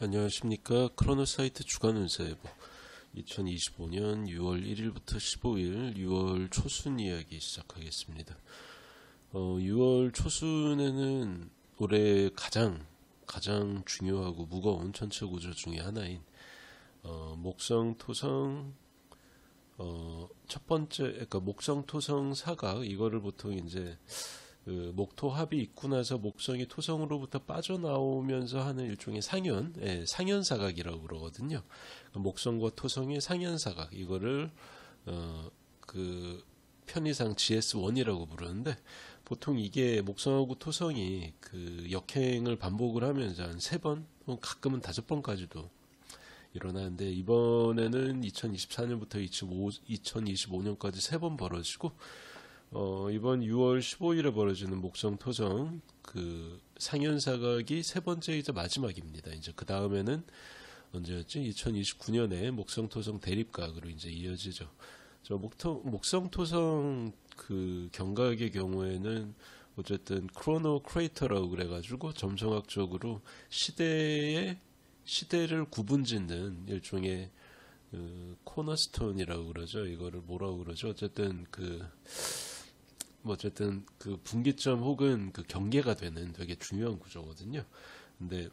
안녕하십니까. 크로노사이트 주간 운세예보 2025년 6월 1일부터 15일 6월 초순 이야기 시작하겠습니다. 6월 초순에는 올해 가장 중요하고 무거운 전체 구조 중에 하나인 목성 토성 첫 번째, 그러니까 목성 토성 사각, 이거를 보통 이제 그 목토합이 있고 나서 목성이 토성으로부터 빠져나오면서 하는 일종의 상현, 상현사각이라고 그러거든요. 목성과 토성의 상현사각, 이거를 그 편의상 GS1이라고 부르는데, 보통 이게 목성하고 토성이 그 역행을 반복을 하면서 한 3번, 가끔은 5번까지도 일어나는데, 이번에는 2024년부터 2025년까지 3번 벌어지고, 이번 6월 15일에 벌어지는 목성 토성 그 상현사각이 3번째이자 마지막입니다. 이제 그 다음에는 언제였지? 2029년에 목성 토성 대립각으로 이제 이어지죠. 목성 토성 그 경각의 경우에는 어쨌든 크로노 크레이터라고 그래가지고 점성학적으로 시대를 구분짓는 일종의 코너스톤이라고 그러죠. 이거를 뭐라고 그러죠? 어쨌든 그 분기점 혹은 그 경계가 되는 되게 중요한 구조거든요. 근데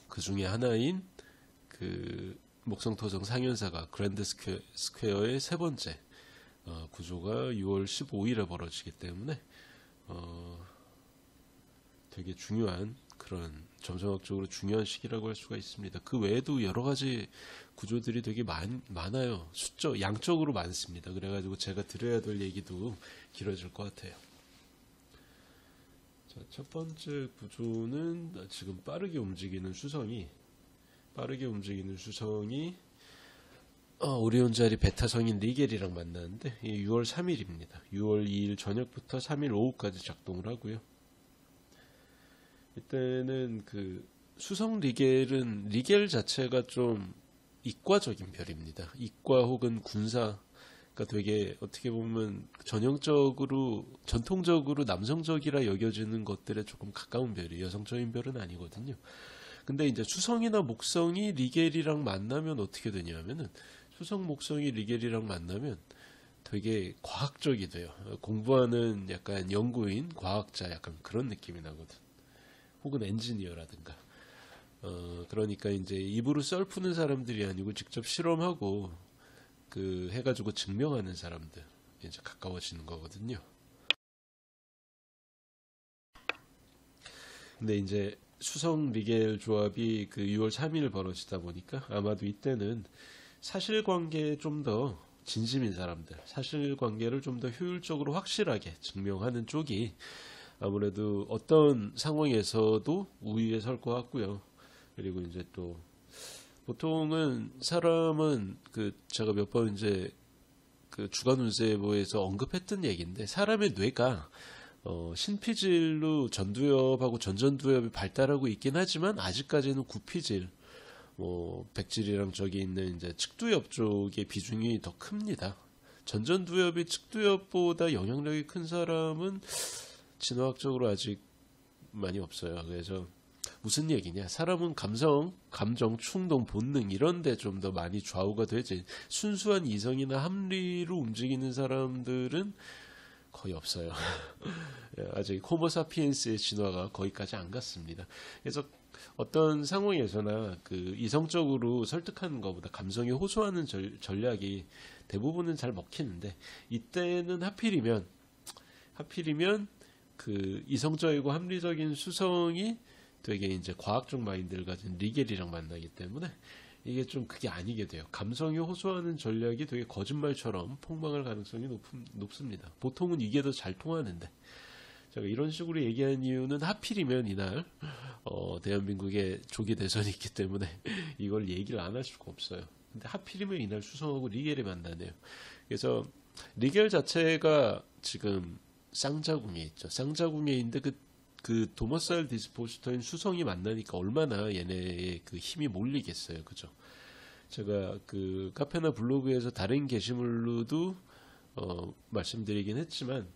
그 중에 하나인 그 목성토성 상현사각 그랜드 스퀘어의 3번째 구조가 6월 15일에 벌어지기 때문에 되게 중요한 그런 점성학적으로 중요한 시기라고 할 수가 있습니다. 그 외에도 여러 가지 구조들이 되게 많아요. 양적으로 많습니다. 그래가지고 제가 드려야 될 얘기도 길어질 것 같아요. 자, 첫 번째 구조는 지금 빠르게 움직이는 수성이 오리온 자리 베타성인 리겔이랑 만나는데 6월 3일입니다. 6월 2일 저녁부터 3일 오후까지 작동을 하고요. 이때는 그 수성 리겔 자체가 좀 이과적인 별입니다. 이과 혹은 군사가 되게 어떻게 보면 전통적으로 남성적이라 여겨지는 것들에 조금 가까운 별이 여성적인 별은 아니거든요. 근데 이제 수성이나 목성이 리겔이랑 만나면 어떻게 되냐면은 수성 목성이 리겔이랑 만나면 되게 과학적이 돼요. 공부하는 약간 연구인, 과학자 약간 그런 느낌이 나거든. 혹은 엔지니어라든가. 그러니까 이제 입으로 썰 푸는 사람들이 아니고 직접 실험하고 그 해가지고 증명하는 사람들 이제 가까워지는 거거든요. 근데 이제 수성 리겔 조합이 그 6월 3일 벌어지다 보니까 아마도 이때는 사실관계에 좀 더 진심인 사람들, 사실관계를 좀 더 효율적으로 확실하게 증명하는 쪽이 아무래도 어떤 상황에서도 우위에 설 것 같고요. 그리고 이제 또 보통은 사람은 그 제가 몇 번 이제 그 주간 운세보에서 언급했던 얘기인데 사람의 뇌가 신피질로 전두엽하고 전전두엽이 발달하고 있긴 하지만 아직까지는 구피질, 백질이랑 저기 있는 이제 측두엽 쪽의 비중이 더 큽니다. 전전두엽이 측두엽보다 영향력이 큰 사람은 진화학적으로 아직 많이 없어요. 그래서 무슨 얘기냐? 사람은 감정, 충동, 본능 이런 데 좀 더 많이 좌우가 되지. 순수한 이성이나 합리로 움직이는 사람들은 거의 없어요. 아직 호모사피엔스의 진화가 거기까지 안 갔습니다. 그래서 어떤 상황에서나 그 이성적으로 설득하는 것보다 감성에 호소하는 전략이 대부분은 잘 먹히는데 이때는 하필이면 그 이성적이고 합리적인 수성이 되게 이제 과학적 마인드를 가진 리겔이랑 만나기 때문에 이게 좀 그게 아니게 돼요. 감성이 호소하는 전략이 되게 거짓말처럼 폭망할 가능성이 높습니다. 보통은 이게 더 잘 통하는데 제가 이런 식으로 얘기한 이유는 하필이면 이날 대한민국에 조기 대선이 있기 때문에 이걸 얘기를 안 할 수가 없어요. 근데 하필이면 이날 수성하고 리겔이 만나네요. 그래서 리겔 자체가 지금 쌍자궁에 있죠. 쌍자궁에 있는데 그 도머사일 디스포지터인 수성이 만나니까 얼마나 얘네의 그 힘이 몰리겠어요. 그죠? 제가 그 카페나 블로그에서 다른 게시물로도 말씀드리긴 했지만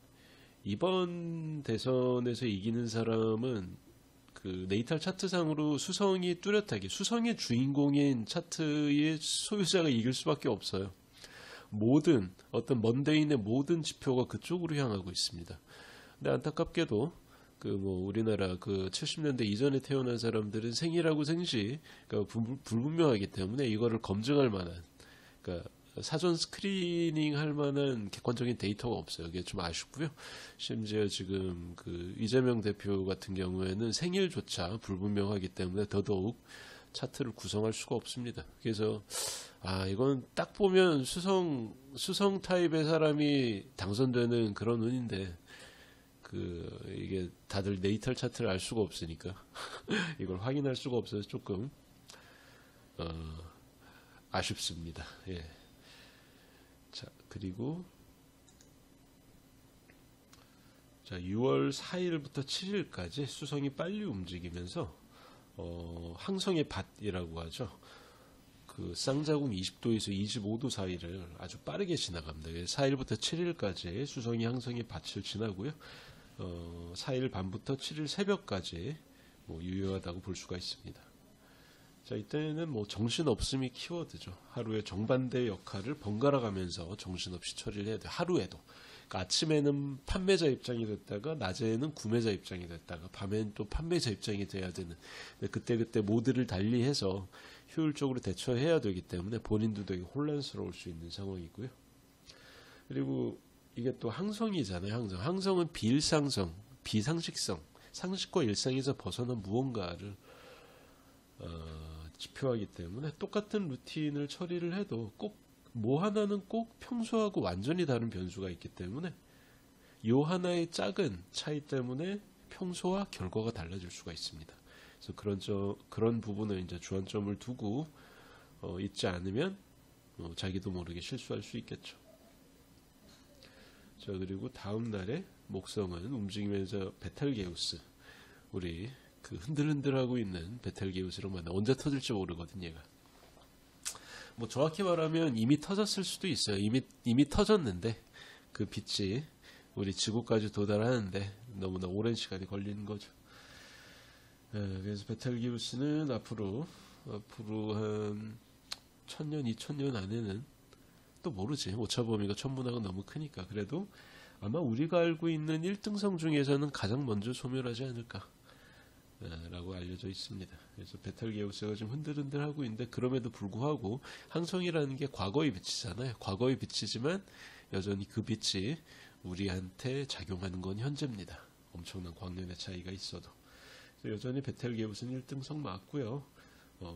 이번 대선에서 이기는 사람은 그 그 네이탈 차트상으로 수성이 뚜렷하게 수성의 주인공인 차트의 소유자가 이길 수밖에 없어요. 모든 어떤 먼데인의 모든 지표가 그쪽으로 향하고 있습니다. 근데 안타깝게도 그 뭐 우리나라 그 70년대 이전에 태어난 사람들은 생일하고 생시 그러니까 불분명하기 때문에 이거를 검증할 만한 그러니까 사전 스크리닝 할 만한 객관적인 데이터가 없어요. 이게 좀 아쉽고요. 심지어 지금 그 이재명 대표 같은 경우에는 생일조차 불분명하기 때문에 더더욱 차트를 구성할 수가 없습니다. 그래서 이건 딱 보면 수성 타입의 사람이 당선되는 그런 운인데 이게 다들 네이탈 차트를 알 수가 없으니까 이걸 확인할 수가 없어서 조금 아쉽습니다. 예. 자, 그리고 6월 4일부터 7일까지 수성이 빨리 움직이면서 항성의 밭이라고 하죠. 그 쌍자궁 20도에서 25도 사이를 아주 빠르게 지나갑니다. 4일부터 7일까지 수성이 항성의 밭을 지나고요. 4일 밤부터 7일 새벽까지 유효하다고 볼 수가 있습니다. 자, 이때는 정신없음이 키워드죠. 하루의 정반대 역할을 번갈아 가면서 정신없이 처리를 해야 돼요. 하루에도. 그러니까 아침에는 판매자 입장이 됐다가 낮에는 구매자 입장이 됐다가 밤에는 또 판매자 입장이 돼야 되는 그때 모드를 달리해서 효율적으로 대처해야 되기 때문에 본인도 되게 혼란스러울 수 있는 상황이고요. 그리고 이게 또 항성이잖아요. 항성은 비일상성, 비상식성, 상식과 일상에서 벗어난 무언가를 지표하기 때문에 똑같은 루틴을 처리를 해도 꼭 뭐 하나는 꼭 평소하고 완전히 다른 변수가 있기 때문에 이 하나의 작은 차이 때문에 평소와 결과가 달라질 수가 있습니다. 그래서 그런 부분을 이제 주안점을 두고 잊지 않으면 자기도 모르게 실수할 수 있겠죠. 자, 그리고 다음 날에 목성은 움직이면서 베텔게우스, 우리 그 흔들흔들하고 있는 베텔게우스랑 만나. 언제 터질지 모르거든 얘가. 정확히 말하면 이미 터졌을 수도 있어요. 이미 터졌는데 그 빛이 우리 지구까지 도달하는데 너무나 오랜 시간이 걸리는 거죠. 그래서 베텔게우스는 앞으로 한 1000년, 2000년 안에는 또 모르지. 오차 범위가 천문학은 너무 크니까. 그래도 아마 우리가 알고 있는 1등성 중에서는 가장 먼저 소멸하지 않을까 라고 알려져 있습니다. 그래서 베텔게우스가 좀 흔들흔들하고 있는데 그럼에도 불구하고 항성이라는 게 과거의 빛이잖아요. 과거의 빛이지만 여전히 그 빛이 우리한테 작용하는 건 현재입니다. 엄청난 광년의 차이가 있어도. 그래서 여전히 베텔게우스는 1등성 맞고요.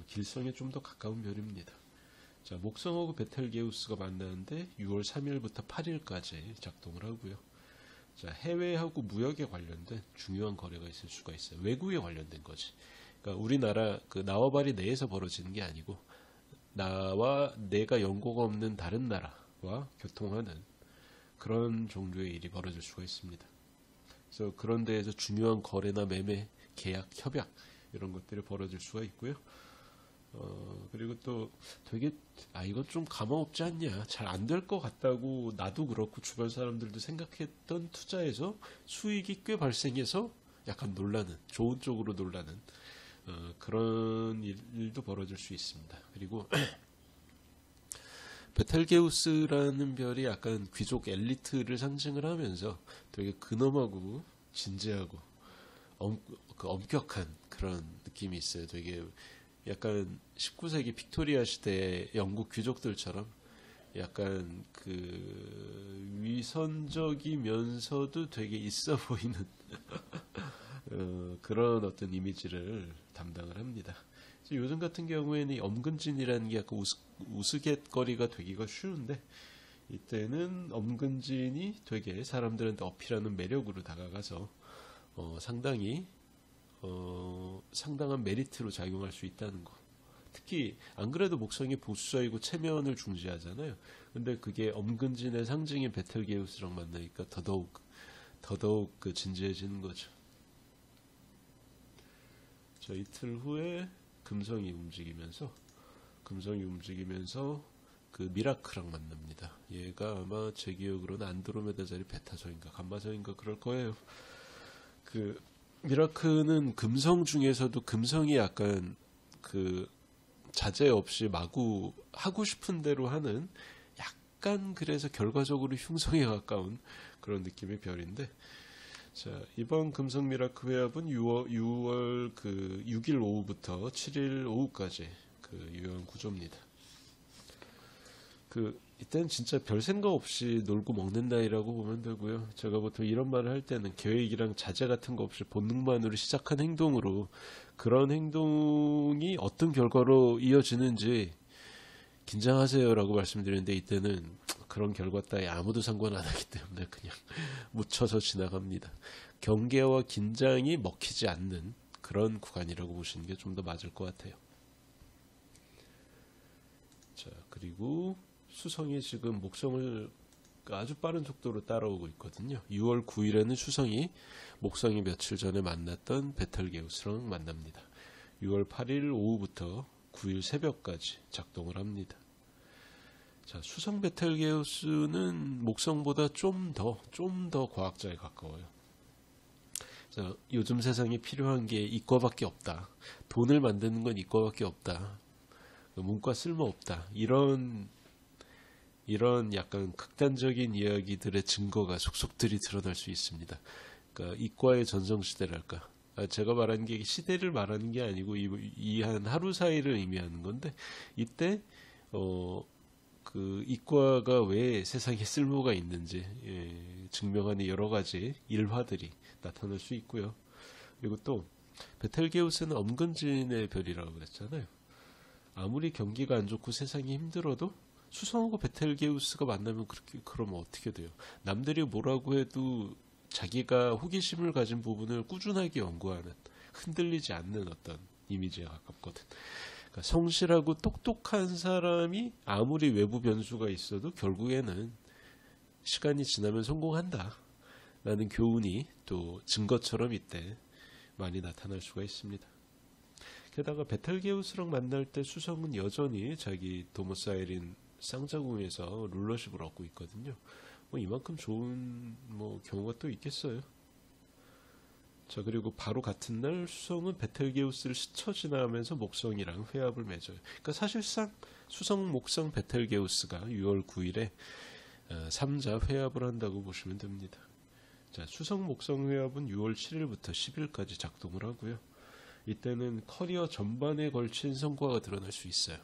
길성에 좀 더 가까운 별입니다. 자, 목성하고 베텔게우스가 만나는데 6월 3일부터 8일까지 작동을 하고요. 자, 해외하고 무역에 관련된 중요한 거래가 있을 수가 있어요. 외국에 관련된 거지. 그러니까 우리나라 그 나와 바리 내에서 벌어지는 게 아니고 나와 내가 연고가 없는 다른 나라와 교통하는 그런 종류의 일이 벌어질 수가 있습니다. 그래서 그런 데에서 중요한 거래나 매매, 계약, 협약 이런 것들이 벌어질 수가 있고요. 그리고 또 되게 이건 좀 가망없지 않냐, 잘 안 될 것 같다고 나도 그렇고 주변 사람들도 생각했던 투자에서 수익이 꽤 발생해서 약간 놀라는, 좋은 쪽으로 놀라는 그런 일도 벌어질 수 있습니다. 그리고 베텔게우스라는 별이 약간 귀족 엘리트를 상징을 하면서 되게 근엄하고 진지하고 엄격한 그런 느낌이 있어요. 되게 약간 19세기 빅토리아 시대의 영국 귀족들처럼 약간 그 위선적이면서도 되게 있어 보이는 그런 어떤 이미지를 담당을 합니다. 요즘 같은 경우에는 이 엄근진이라는 게 약간 우스갯거리가 되기가 쉬운데, 이때는 엄근진이 되게 사람들한테 어필하는 매력으로 다가가서 상당히 상당한 메리트로 작용할 수 있다는 거. 특히 안 그래도 목성이 보수적이고 체면을 중시하잖아요. 근데 그게 엄근진의 상징인 베텔게우스랑 만나니까 더더욱 그 진지해지는 거죠. 자, 이틀 후에 금성이 움직이면서 그 미라크랑 만납니다. 얘가 아마 제 기억으로는 안드로메다 자리 베타성인가 감마성인가 그럴 거예요. 그 미라크는 금성 중에서도 금성이 약간 그 자제 없이 마구 하고 싶은 대로 하는 약간 그래서 결과적으로 흉성에 가까운 그런 느낌의 별인데 자 이번 금성 미라크 회합은 6월 그 6일 오후부터 7일 오후까지 그 유효한 구조입니다. 그 이때는 진짜 별 생각 없이 놀고 먹는 나이라고 보면 되고요. 제가 보통 이런 말을 할 때는 계획이랑 자제 같은 거 없이 본능만으로 시작한 행동으로 그런 행동이 어떤 결과로 이어지는지 긴장하세요라고 말씀드리는데 이때는 그런 결과 따위 아무도 상관 안 하기 때문에 그냥 묻혀서 지나갑니다. 경계와 긴장이 먹히지 않는 그런 구간이라고 보시는 게 좀 더 맞을 것 같아요. 자 그리고 수성이 지금 목성을 아주 빠른 속도로 따라오고 있거든요. 6월 9일에는 수성이 목성이 며칠 전에 만났던 베텔게우스랑 만납니다. 6월 8일 오후부터 9일 새벽까지 작동을 합니다. 자, 수성 베텔게우스는 목성보다 좀 더 과학자에 가까워요. 자, 요즘 세상에 필요한 게 이과밖에 없다. 돈을 만드는 건 이과밖에 없다. 문과 쓸모없다. 이런 약간 극단적인 이야기들의 증거가 속속들이 드러날 수 있습니다. 그러니까 이과의 전성시대랄까. 제가 말하는 게 시대를 말하는 게 아니고 이 한 하루 사이를 의미하는 건데 이때 그 이과가 왜 세상에 쓸모가 있는지 증명하는 여러 가지 일화들이 나타날 수 있고요. 그리고 또 베텔게우스는 엄근진의 별이라고 그랬잖아요. 아무리 경기가 안 좋고 세상이 힘들어도 수성하고 베텔게우스가 만나면 그러면 어떻게 돼요? 남들이 뭐라고 해도 자기가 호기심을 가진 부분을 꾸준하게 연구하는 흔들리지 않는 어떤 이미지에 가깝거든. 그러니까 성실하고 똑똑한 사람이 아무리 외부 변수가 있어도 결국에는 시간이 지나면 성공한다. 라는 교훈이 또 증거처럼 이때 많이 나타날 수가 있습니다. 게다가 베텔게우스랑 만날 때 수성은 여전히 자기 도모사이린 쌍자궁에서 룰러십을 얻고 있거든요. 이만큼 좋은 경우가 또 있겠어요. 자 그리고 바로 같은 날 수성은 베텔게우스를 스쳐 지나면서 목성이랑 회합을 맺어요. 그러니까 사실상 수성, 목성, 베텔게우스가 6월 9일에 3자 회합을 한다고 보시면 됩니다. 자 수성, 목성 회합은 6월 7일부터 10일까지 작동을 하고요. 이때는 커리어 전반에 걸친 성과가 드러날 수 있어요.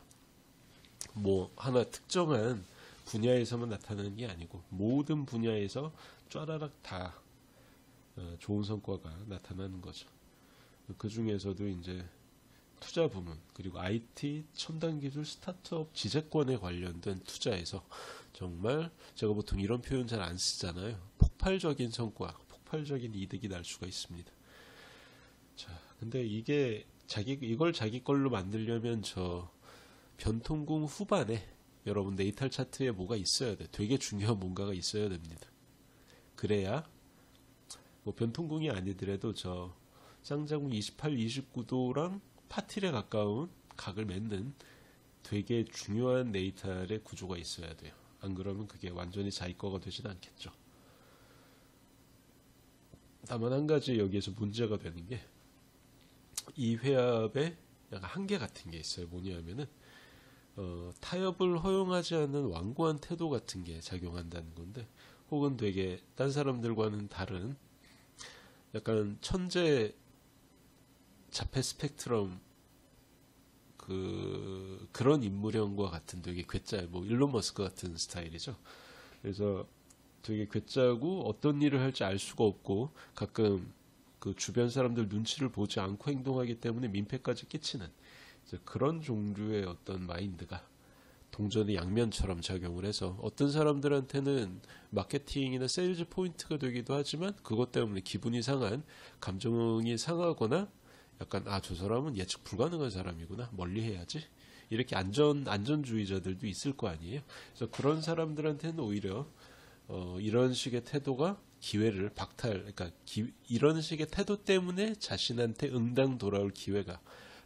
하나 특정한 분야에서만 나타나는 게 아니고 모든 분야에서 쫘라락 다 좋은 성과가 나타나는 거죠. 그 중에서도 이제 투자 부문 그리고 IT, 첨단기술, 스타트업, 지재권에 관련된 투자에서 정말 제가 보통 이런 표현 잘 안 쓰잖아요. 폭발적인 성과, 폭발적인 이득이 날 수가 있습니다. 자, 근데 이걸 자기 걸로 만들려면 변통궁 후반에 여러분 네이탈 차트에 뭐가 있어야 돼. 되게 중요한 뭔가가 있어야 됩니다. 그래야 변통궁이 아니더라도 쌍자궁 28, 29도랑 파틸에 가까운 각을 맺는 되게 중요한 네이탈의 구조가 있어야 돼요. 안 그러면 그게 완전히 자기 거가 되진 않겠죠. 다만 한 가지 여기에서 문제가 되는 게 이 회합에 약간 한계 같은 게 있어요. 뭐냐면은 타협을 허용하지 않는 완고한 태도 같은 게 작용한다는 건데 혹은 되게 딴 사람들과는 다른 약간 천재 자폐 스펙트럼 그런 인물형과 같은 되게 괴짜 일론 머스크 같은 스타일이죠. 그래서 되게 괴짜고 어떤 일을 할지 알 수가 없고 가끔 그 주변 사람들 눈치를 보지 않고 행동하기 때문에 민폐까지 끼치는 그런 종류의 어떤 마인드가 동전의 양면처럼 작용을 해서 어떤 사람들한테는 마케팅이나 세일즈 포인트가 되기도 하지만 그것 때문에 기분이 상한 감정이 상하거나 약간 저 사람은 예측 불가능한 사람이구나 멀리 해야지 이렇게 안전주의자들도 있을 거 아니에요. 그래서 그런 사람들한테는 오히려 이런 식의 태도가 기회를 그러니까 이런 식의 태도 때문에 자신한테 응당 돌아올 기회가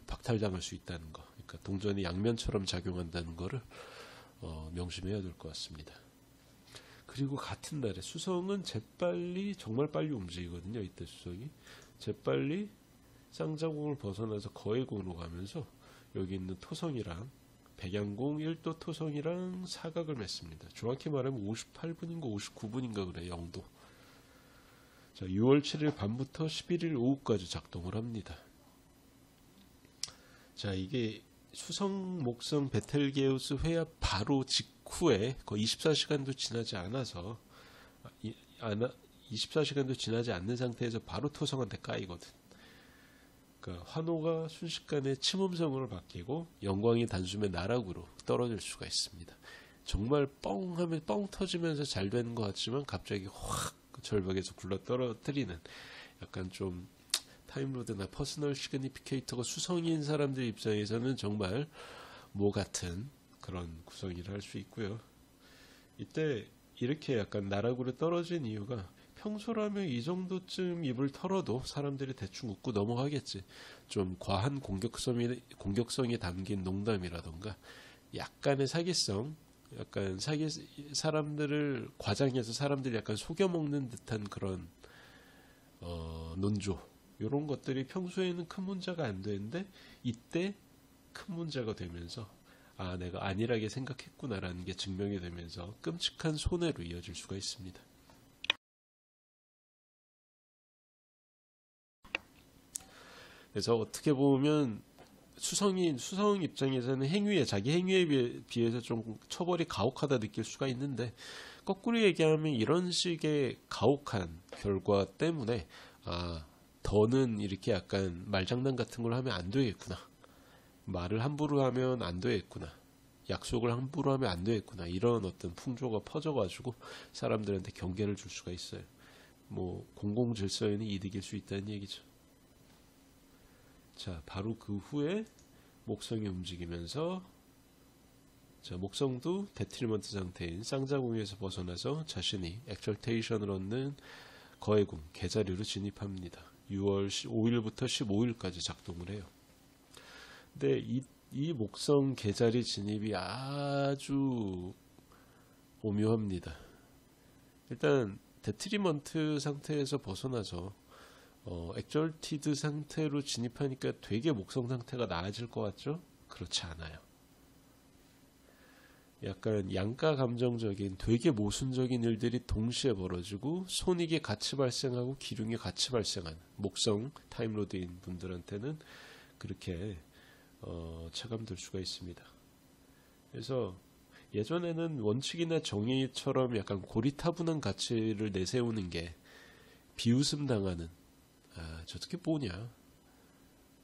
박탈당할 수 있다는 거. 그러니까 동전이 양면처럼 작용한다는 거를 명심해야 될 것 같습니다. 그리고 같은 날에 수성은 정말 빨리 움직이거든요. 이때 수성이 재빨리 쌍자궁을 벗어나서 거해궁으로 가면서 여기 있는 토성이랑 백양궁 1도 토성이랑 사각을 맺습니다. 정확히 말하면 58분인가 59분인가 그래, 영도. 자, 6월 7일 밤부터 11일 오후까지 작동을 합니다. 자, 이게 수성 목성 베텔게우스 회합 바로 직후에 거의 24시간도 지나지 않아서 24시간도 지나지 않는 상태에서 바로 토성한테 까이거든. 그러니까 환호가 순식간에 침음성으로 바뀌고 영광이 단숨에 나락으로 떨어질 수가 있습니다. 정말 뻥 하면 뻥 터지면서 잘 되는 것 같지만 갑자기 확 절벽에서 굴러 떨어뜨리는 약간 좀 타임로드나 퍼스널 시그니피케이터가 수성인 사람들 입장에서는 정말 뭐 같은 그런 구성이라 할 수 있고요. 이때 이렇게 약간 나락으로 떨어진 이유가 평소라면 이 정도쯤 입을 털어도 사람들이 대충 웃고 넘어가겠지. 좀 과한 공격성이 담긴 농담이라던가 약간의 사기성, 약간 사람들을 과장해서 사람들이 약간 속여먹는 듯한 그런 논조, 이런 것들이 평소에는 큰 문제가 안 되는데 이때 큰 문제가 되면서 아, 내가 안일하게 생각했구나라는 게 증명이 되면서 끔찍한 손해로 이어질 수가 있습니다. 그래서 어떻게 보면 수성 입장에서는 자기 행위에 비해서 좀 처벌이 가혹하다 느낄 수가 있는데, 거꾸로 얘기하면 이런 식의 가혹한 결과 때문에 더는 이렇게 약간 말장난 같은 걸 하면 안 되겠구나, 말을 함부로 하면 안 되겠구나, 약속을 함부로 하면 안 되겠구나, 이런 어떤 풍조가 퍼져가지고 사람들한테 경계를 줄 수가 있어요. 뭐 공공질서에는 이득일 수 있다는 얘기죠. 자, 바로 그 후에 목성이 움직이면서, 자, 목성도 데트리먼트 상태인 쌍자궁에서 벗어나서 자신이 엑절테이션을 얻는 거해궁 개자리로 진입합니다. 6월 5일부터 15일까지 작동을 해요. 근데 이 목성 개자리 진입이 아주 오묘합니다. 일단 데트리먼트 상태에서 벗어나서 엑절티드 상태로 진입하니까 되게 목성 상태가 나아질 것 같죠? 그렇지 않아요. 약간 양가 감정적인 되게 모순적인 일들이 동시에 벌어지고 손익이 같이 발생하고 기륭이 같이 발생하는 목성 타임로드인 분들한테는 그렇게 체감될 수가 있습니다. 그래서 예전에는 원칙이나 정의처럼 약간 고리타분한 가치를 내세우는 게 비웃음 당하는, 저 어떻게 보냐,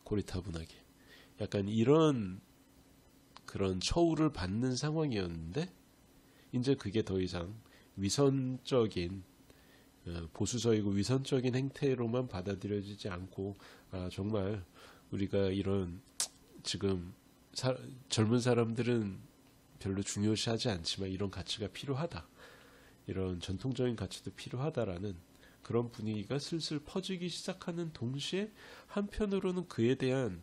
고리타분하게, 약간 이런 그런 처우를 받는 상황이었는데, 이제 그게 더 이상 위선적인, 보수적이고 위선적인 행태로만 받아들여지지 않고, 정말 우리가 이런 지금 젊은 사람들은 별로 중요시하지 않지만 이런 가치가 필요하다, 이런 전통적인 가치도 필요하다라는 그런 분위기가 슬슬 퍼지기 시작하는 동시에, 한편으로는 그에 대한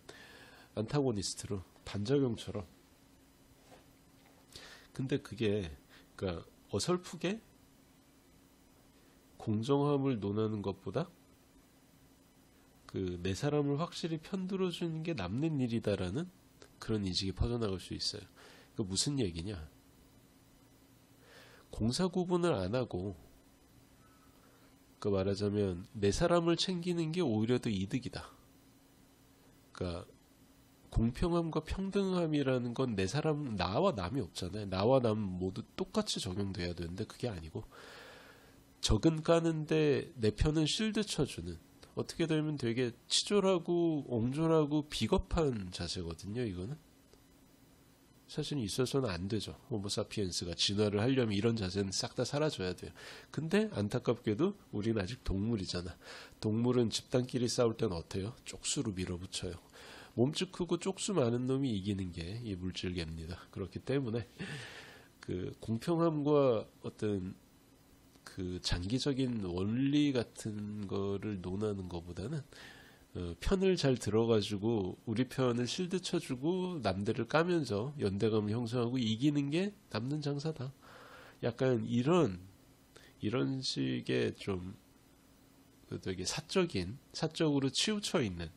안타고니스트로 반작용처럼, 근데 그게 그러니까 어설프게 공정함을 논하는 것보다 그 내 사람을 확실히 편들어주는 게 남는 일이다라는 그런 인식이 퍼져나갈 수 있어요. 그 무슨 얘기냐, 공사 구분을 안 하고 그 말하자면 내 사람을 챙기는 게 오히려 더 이득이다. 그러니까 공평함과 평등함이라는 건 내 사람, 나와 남이 없잖아요. 나와 남 모두 똑같이 적용돼야 되는데 그게 아니고 적은 까는데 내 편은 실드 쳐주는, 어떻게 되면 되게 치졸하고 옹졸하고 비겁한 자세거든요. 이거는 사실 있어서는 안 되죠. 호모사피엔스가 진화를 하려면 이런 자세는 싹 다 사라져야 돼요. 근데 안타깝게도 우리는 아직 동물이잖아. 동물은 집단끼리 싸울 때는 어때요? 쪽수로 밀어붙여요. 몸집 크고 쪽수 많은 놈이 이기는 게 이 물질계입니다. 그렇기 때문에 그 공평함과 어떤 그 장기적인 원리 같은 거를 논하는 것보다는 편을 잘 들어가지고 우리 편을 실드 쳐주고 남들을 까면서 연대감을 형성하고 이기는 게 남는 장사다. 약간 이런 식의 좀 그 되게 사적으로 치우쳐 있는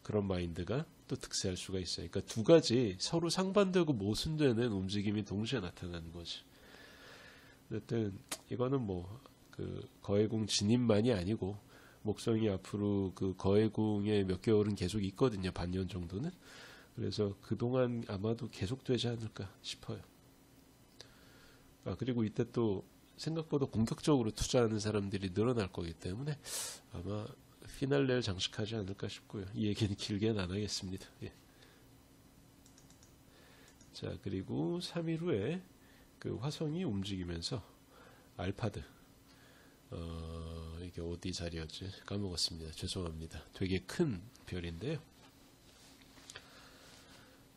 그런 마인드가 또 득세할 수가 있어요. 그러니까 두 가지 서로 상반되고 모순되는 움직임이 동시에 나타나는 거지. 어쨌든 이거는 뭐 그 거해궁 진입만이 아니고 목성이 앞으로 그 거해궁에 몇 개월은 계속 있거든요. 반년 정도는. 그래서 그동안 아마도 계속되지 않을까 싶어요. 그리고 이때 또 생각보다 공격적으로 투자하는 사람들이 늘어날 거기 때문에 아마 피날레를 장식하지 않을까 싶고요. 이 얘기는 길게는 안 하겠습니다. 예. 자, 그리고 3일 후에 그 화성이 움직이면서 알파드, 이게 어디 자리였지? 까먹었습니다. 죄송합니다. 되게 큰 별인데요.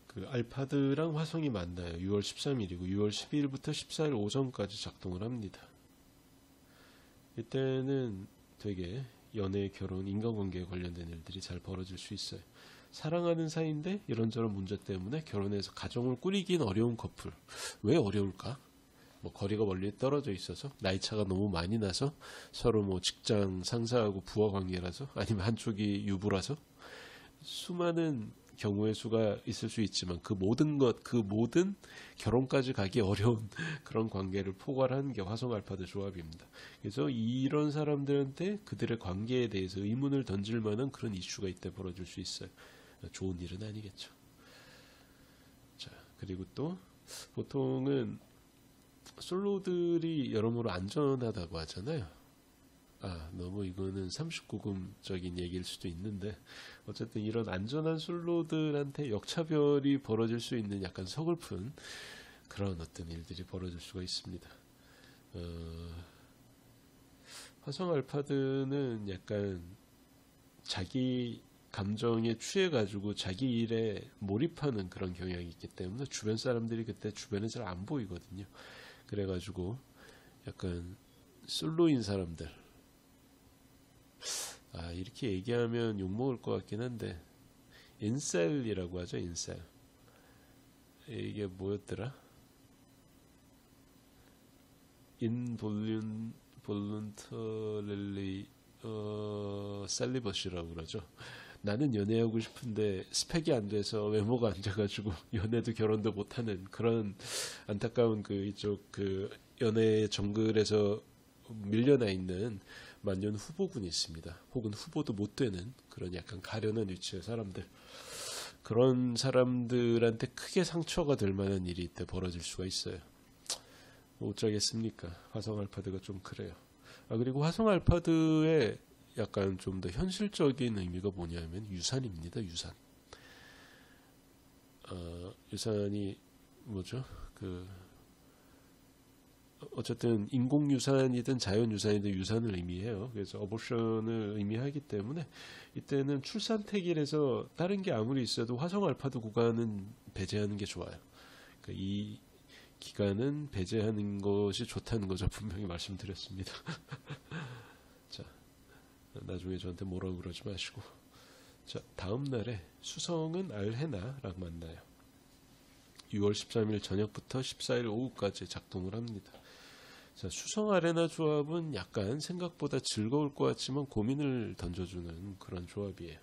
그 알파드랑 화성이 만나요. 6월 13일이고 6월 12일부터 14일 오전까지 작동을 합니다. 이때는 되게 연애, 결혼, 인간관계에 관련된 일들이 잘 벌어질 수 있어요. 사랑하는 사이인데 이런저런 문제 때문에 결혼해서 가정을 꾸리긴 어려운 커플. 왜 어려울까? 뭐 거리가 멀리 떨어져 있어서, 나이 차가 너무 많이 나서, 서로 뭐 직장 상사하고 부하 관계라서, 아니면 한쪽이 유부라서, 수많은 경우의 수가 있을 수 있지만 그 모든 결혼까지 가기 어려운 그런 관계를 포괄하는 게 화성 알파드 조합입니다. 그래서 이런 사람들한테 그들의 관계에 대해서 의문을 던질 만한 그런 이슈가 이때 벌어질 수 있어요. 좋은 일은 아니겠죠. 자, 그리고 또 보통은 솔로들이 여러모로 안전하다고 하잖아요. 너무 이거는 39금적인 얘기일 수도 있는데, 어쨌든 이런 안전한 솔로들한테 역차별이 벌어질 수 있는 약간 서글픈 그런 어떤 일들이 벌어질 수가 있습니다. 화성 알파드는 약간 자기 감정에 취해가지고 자기 일에 몰입하는 그런 경향이 있기 때문에 주변 사람들이 그때 주변에 잘 안 보이거든요. 그래가지고 약간 솔로인 사람들, 이렇게 얘기하면 욕먹을 것 같긴 한데, 인셀이라고 하죠. 인셀. 이게 뭐였더라? 인볼룬터릴리 셀리버시라고 그러죠. 나는 연애하고 싶은데 스펙이 안 돼서 외모가 안 돼가지고 연애도 결혼도 못하는 그런 안타까운 그 이쪽 그 연애 정글에서 밀려나 있는 만년 후보군이 있습니다. 혹은 후보도 못 되는 그런 약간 가련한 위치의 사람들. 그런 사람들한테 크게 상처가 될 만한 일이 이때 벌어질 수가 있어요. 어쩌겠습니까? 화성 알파드가 좀 그래요. 그리고 화성 알파드의 약간 좀 더 현실적인 의미가 뭐냐면 유산입니다. 유산. 유산이 뭐죠? 어쨌든 인공유산이든 자연유산이든 유산을 의미해요. 그래서 어보션을 의미하기 때문에 이때는 출산택일에서 다른 게 아무리 있어도 화성 알파드 구간은 배제하는 게 좋아요. 그러니까 이 기간은 배제하는 것이 좋다는 거죠. 분명히 말씀드렸습니다. 자, 나중에 저한테 뭐라고 그러지 마시고. 자, 다음 날에 수성은 알헤나랑 만나요. 6월 13일 저녁부터 14일 오후까지 작동을 합니다. 자, 수성 아레나 조합은 약간 생각보다 즐거울 것 같지만 고민을 던져주는 그런 조합이에요.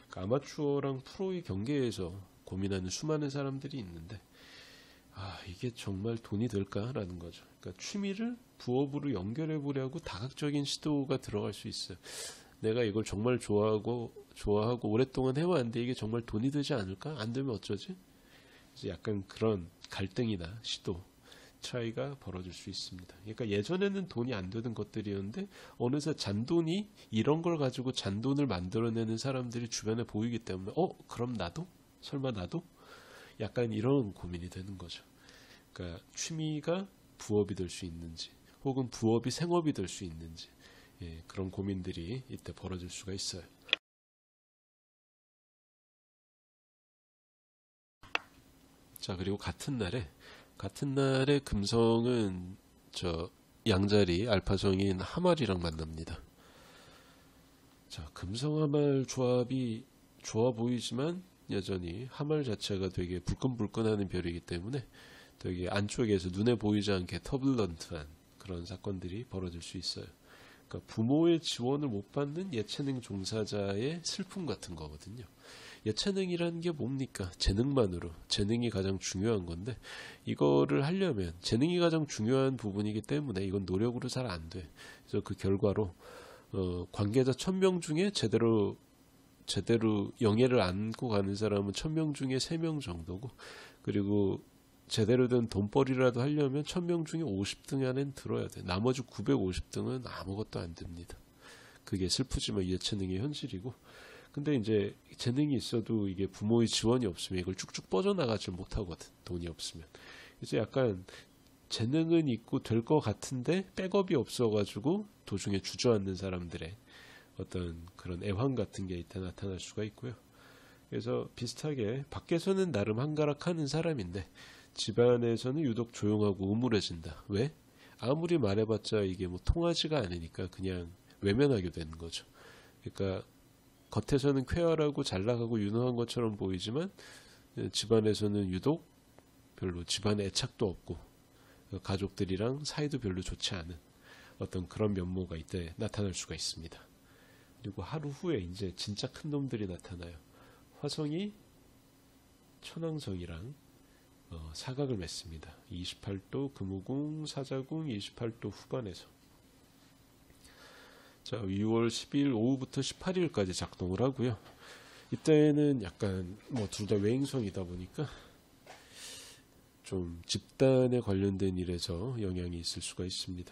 그러니까 아마추어랑 프로의 경계에서 고민하는 수많은 사람들이 있는데, 이게 정말 돈이 될까라는 거죠. 그러니까 취미를 부업으로 연결해 보려고 다각적인 시도가 들어갈 수 있어요. 내가 이걸 정말 좋아하고 오랫동안 해왔는데 이게 정말 돈이 되지 않을까? 안 되면 어쩌지? 이제 약간 그런 갈등이나 시도 차이가 벌어질 수 있습니다. 그러니까 예전에는 돈이 안 되던 것들이었는데 어느새 잔돈이 이런 걸 가지고 잔돈을 만들어내는 사람들이 주변에 보이기 때문에 그럼 나도? 설마 나도? 약간 이런 고민이 되는 거죠. 그러니까 취미가 부업이 될 수 있는지 혹은 부업이 생업이 될 수 있는지, 그런 고민들이 이때 벌어질 수가 있어요. 자, 그리고 같은 날에 금성은 양자리 알파성인 하말이랑 만납니다. 자, 금성 하말 조합이 좋아 보이지만 여전히 하말 자체가 되게 불끈불끈하는 별이기 때문에 되게 안쪽에서 눈에 보이지 않게 터블런트한 그런 사건들이 벌어질 수 있어요. 그러니까 부모의 지원을 못 받는 예체능 종사자의 슬픔 같은 거거든요. 예체능이라는 게 뭡니까? 재능만으로. 재능이 가장 중요한 건데 이거를 하려면 재능이 가장 중요한 부분이기 때문에 이건 노력으로 잘 안 돼. 그래서 그 결과로 관계자 1000명 중에 제대로 영예를 안고 가는 사람은 1000명 중에 3명 정도고, 그리고 제대로 된 돈벌이라도 하려면 1000명 중에 50등 안엔 들어야 돼. 나머지 950등은 아무것도 안 됩니다. 그게 슬프지만 예체능의 현실이고, 근데 이제 재능이 있어도 이게 부모의 지원이 없으면 이걸 쭉쭉 뻗어나가지 못하거든. 돈이 없으면. 그래서 약간 재능은 있고 될 것 같은데 백업이 없어가지고 도중에 주저앉는 사람들의 어떤 그런 애환 같은 게 이때 나타날 수가 있고요. 그래서 비슷하게 밖에서는 나름 한가락하는 사람인데 집안에서는 유독 조용하고 음울해진다. 왜? 아무리 말해봤자 이게 뭐 통하지가 않으니까 그냥 외면하게 되는 거죠. 그러니까 겉에서는 쾌활하고 잘 나가고 유능한 것처럼 보이지만 집안에서는 유독 별로 집안에 애착도 없고 가족들이랑 사이도 별로 좋지 않은 어떤 그런 면모가 이때 나타날 수가 있습니다. 그리고 하루 후에 이제 진짜 큰 놈들이 나타나요. 화성이 천왕성이랑 사각을 맺습니다. 28도 금우궁 사자궁 28도 후반에서. 자, 6월 10일 오후부터 18일까지 작동을 하고요. 이때는 약간 뭐 둘 다 외행성이다 보니까 좀 집단에 관련된 일에서 영향이 있을 수가 있습니다.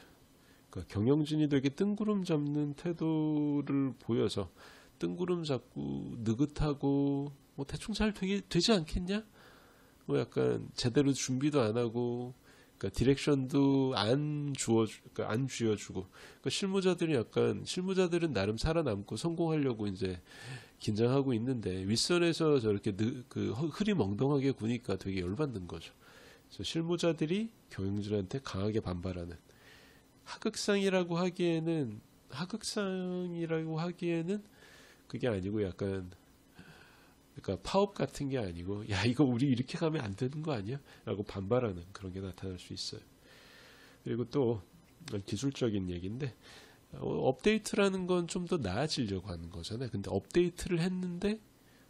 그러니까 경영진이 되게 뜬구름 잡는 태도를 보여서 뜬구름 잡고 느긋하고 뭐 대충 잘 되지 않겠냐? 뭐 약간 제대로 준비도 안 하고, 그러니까 디렉션도 안 쥐어주고, 그러니까 실무자들은 나름 살아남고 성공하려고 이제 긴장하고 있는데 윗선에서 저렇게 흐리멍덩하게 구니까 되게 열받는 거죠. 그래서 실무자들이 경영진한테 강하게 반발하는, 하극상이라고 하기에는 그게 아니고 약간, 그러니까 파업 같은 게 아니고 야 이거 우리 이렇게 가면 안 되는 거 아니야? 라고 반발하는 그런 게 나타날 수 있어요. 그리고 또 기술적인 얘기인데 업데이트라는 건 좀 더 나아지려고 하는 거잖아요. 근데 업데이트를 했는데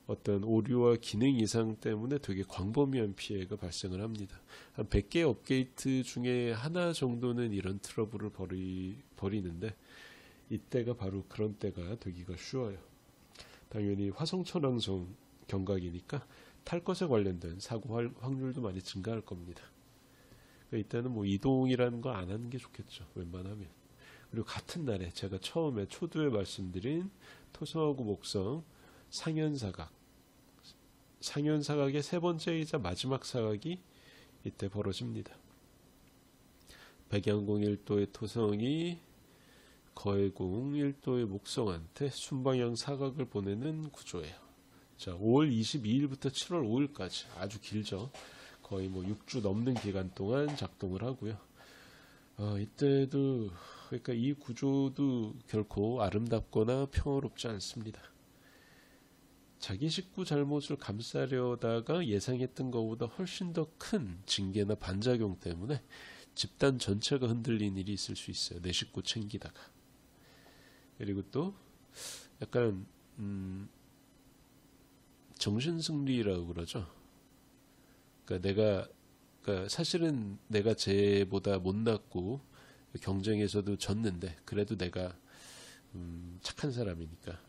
어떤 오류와 기능 이상 때문에 되게 광범위한 피해가 발생을 합니다. 한 100개 업데이트 중에 하나 정도는 이런 트러블을 벌이는데 이때가 바로 그런 때가 되기가 쉬워요. 당연히 화성천왕성 경각이니까 탈 것에 관련된 사고 확률도 많이 증가할 겁니다. 그러니까 이때는 뭐 이동이라는 거 안 하는 게 좋겠죠. 웬만하면. 그리고 같은 날에 제가 처음에 초두에 말씀드린 토성하고 목성 상현사각의 세 번째이자 마지막 사각이 이때 벌어집니다. 백양궁 1도의 토성이 거해궁 1도의 목성한테 순방향 사각을 보내는 구조예요. 자, 5월 22일부터 7월 5일까지 아주 길죠. 거의 뭐 6주 넘는 기간 동안 작동을 하고요. 이때도 그러니까 이 구조도 결코 아름답거나 평화롭지 않습니다. 자기 식구 잘못을 감싸려다가 예상했던 것보다 훨씬 더 큰 징계나 반작용 때문에 집단 전체가 흔들린 일이 있을 수 있어요. 내 식구 챙기다가. 그리고 또 약간 정신승리라고 그러죠. 그러니까 사실은 내가 쟤보다 못났고 경쟁에서도 졌는데 그래도 내가 착한 사람이니까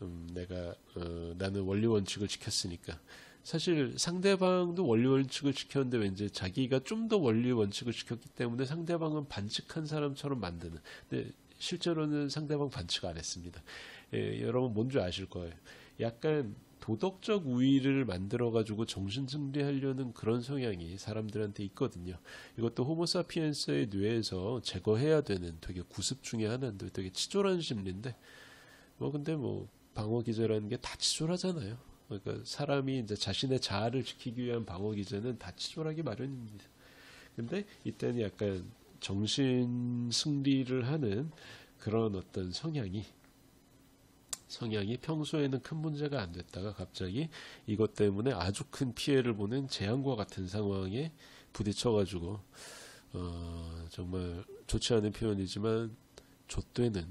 나는 원리 원칙을 지켰으니까, 사실 상대방도 원리 원칙을 지켰는데 왠지 자기가 좀 더 원리 원칙을 지켰기 때문에 상대방은 반칙한 사람처럼 만드는. 근데 실제로는 상대방 반칙 안 했습니다. 여러분 뭔지 아실 거예요. 약간 도덕적 우위를 만들어가지고 정신승리하려는 그런 성향이 사람들한테 있거든요. 이것도 호모사피엔스의 뇌에서 제거해야 되는 되게 구습 중에 하나인데 되게 치졸한 심리인데, 근데 방어 기제라는 게 다 치졸하잖아요. 그러니까 사람이 이제 자신의 자아를 지키기 위한 방어 기제는 다 치졸하기 마련입니다. 근데 이때는 약간 정신 승리를 하는 그런 어떤 성향이 평소에는 큰 문제가 안 됐다가 갑자기 이것 때문에 아주 큰 피해를 보는 재앙과 같은 상황에 부딪혀가지고 정말 좋지 않은 표현이지만 좆되는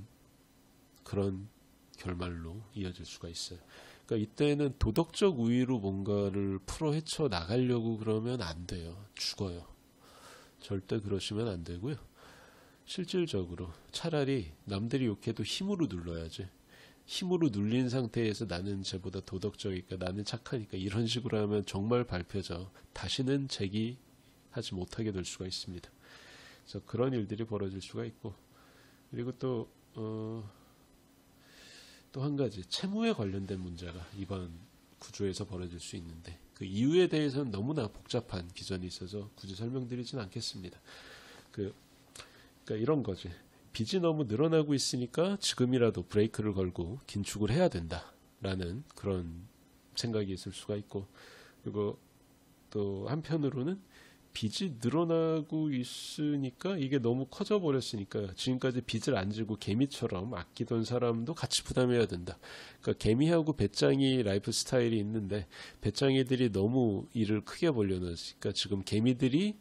그런 결말로 이어질 수가 있어요. 그러니까 이때는 도덕적 우위로 뭔가를 풀어 헤쳐 나가려고 그러면 안 돼요. 죽어요. 절대 그러시면 안 되고요. 실질적으로 차라리 남들이 욕해도 힘으로 눌러야지. 힘으로 눌린 상태에서 나는 쟤보다 도덕적이니까 나는 착하니까 이런 식으로 하면 정말 밟혀져 다시는 제기하지 못하게 될 수가 있습니다. 그래서 그런 일들이 벌어질 수가 있고, 그리고 또 한 가지 채무에 관련된 문제가 이번 구조에서 벌어질 수 있는데, 그 이유에 대해서는 너무나 복잡한 기전이 있어서 굳이 설명드리진 않겠습니다. 그러니까 이런 거지. 빚이 너무 늘어나고 있으니까 지금이라도 브레이크를 걸고 긴축을 해야 된다라는 그런 생각이 있을 수가 있고, 그리고 또 한편으로는 빚이 늘어나고 있으니까 이게 너무 커져 버렸으니까 지금까지 빚을 안 지고 개미처럼 아끼던 사람도 같이 부담해야 된다. 그러니까 개미하고 배짱이 라이프 스타일이 있는데 배짱이들이 너무 일을 크게 벌려놓으니까 지금 개미들이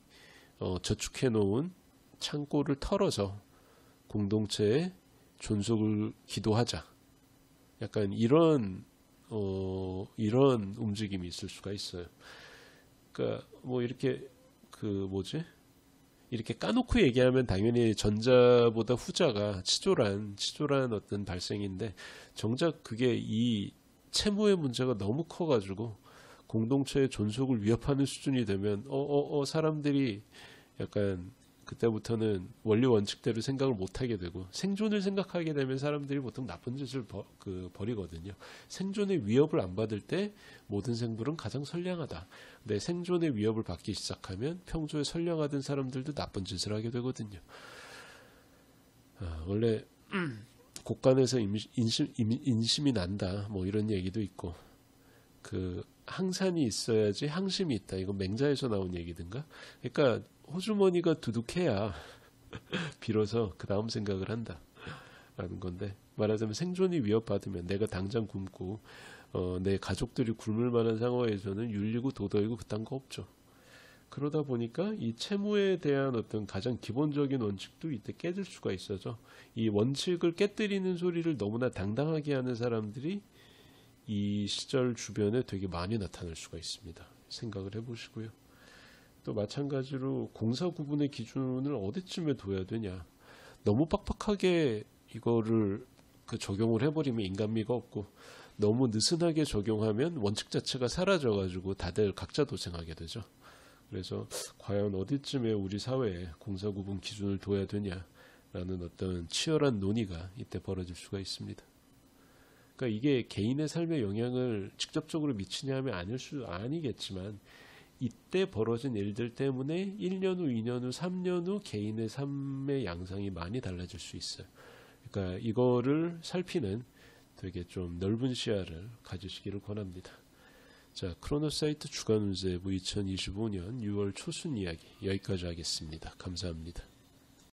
저축해 놓은 창고를 털어서 공동체의 존속을 기도하자. 약간 이런 움직임이 있을 수가 있어요. 그러니까 뭐 이렇게 이렇게 까놓고 얘기하면 당연히 전자보다 후자가 치졸한 어떤 발생인데, 정작 그게 이 채무의 문제가 너무 커가지고 공동체의 존속을 위협하는 수준이 되면 사람들이 약간 그때부터는 원리 원칙대로 생각을 못하게 되고, 생존을 생각하게 되면 사람들이 보통 나쁜 짓을 벌이거든요. 생존의 위협을 안 받을 때 모든 생물은 가장 선량하다. 근데 생존의 위협을 받기 시작하면 평소에 선량하던 사람들도 나쁜 짓을 하게 되거든요. 원래 곳간에서 인심이 난다, 뭐 이런 얘기도 있고, 항산이 있어야지 항심이 있다. 이건 맹자에서 나온 얘기든가. 그러니까 호주머니가 두둑해야 비로소 그 다음 생각을 한다 라는 건데, 말하자면 생존이 위협받으면 내가 당장 굶고 내 가족들이 굶을 만한 상황에서는 윤리고 도덕이고 그딴 거 없죠. 그러다 보니까 이 채무에 대한 어떤 가장 기본적인 원칙도 이때 깨질 수가 있어서, 이 원칙을 깨뜨리는 소리를 너무나 당당하게 하는 사람들이 이 시절 주변에 되게 많이 나타날 수가 있습니다. 생각을 해보시고요. 또 마찬가지로 공사 구분의 기준을 어디쯤에 둬야 되냐. 너무 빡빡하게 이거를 적용을 해버리면 인간미가 없고, 너무 느슨하게 적용하면 원칙 자체가 사라져가지고 다들 각자 도생하게 되죠. 그래서 과연 어디쯤에 우리 사회에 공사 구분 기준을 둬야 되냐라는 어떤 치열한 논의가 이때 벌어질 수가 있습니다. 그러니까 이게 개인의 삶에 영향을 직접적으로 미치냐 하면 아니겠지만, 이때 벌어진 일들 때문에 1년 후, 2년 후, 3년 후 개인의 삶의 양상이 많이 달라질 수 있어요. 그러니까 이거를 살피는 되게 좀 넓은 시야를 가지시기를 권합니다. 자, 크로노사이트 주간 운세부 2025년 6월 초순 이야기 여기까지 하겠습니다. 감사합니다.